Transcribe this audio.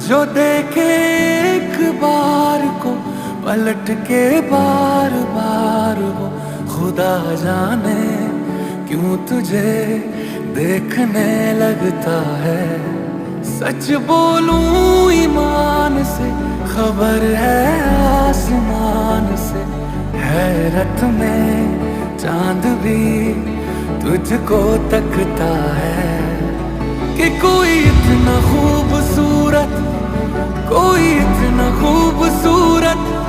जो देखे एक बार को पलट के बार बार वो, खुदा जाने क्यों तुझे देखने लगता है। सच बोलूं ईमान से, खबर है आसमान से, हैरत में चांद भी तुझको तकता है। कि कोई इतना खूबसूरत, कोई इतना खूबसूरत